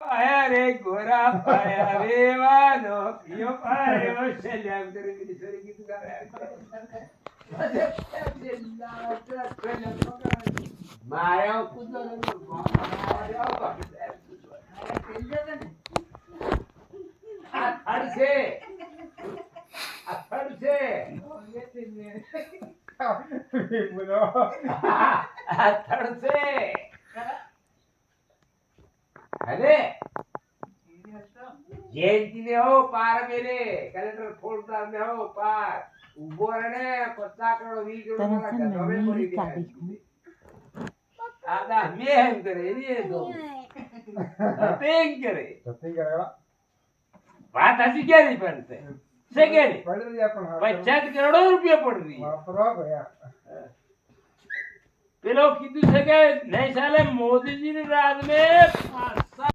પાયા રે ગોરા પાયા વેવાનો યો પાયો શેલ્યામ કરી દીધી સોરી ગીત ગાવે માયા કુદો માયા આ થડ છે બોલો આ થડ છે અરે જયંતી ને હો પાર મેરે કલેક્ટર ફોડદાર ને હો પાર ઉભો રહે 50 કરોડ 20 કરોડ મારા ગમે પડી ગયા આદા મેં કરે એ તો તેંગ કરે વાત હસી ક્યારે પડશે છે કે નહીં? પડી રહ્યા પણ 50 કરોડ રૂપિયા પડ રહી વાપરવા ગયા પેલો કીધું છે કે નહીં સાલે મોદીજી ની રાજ में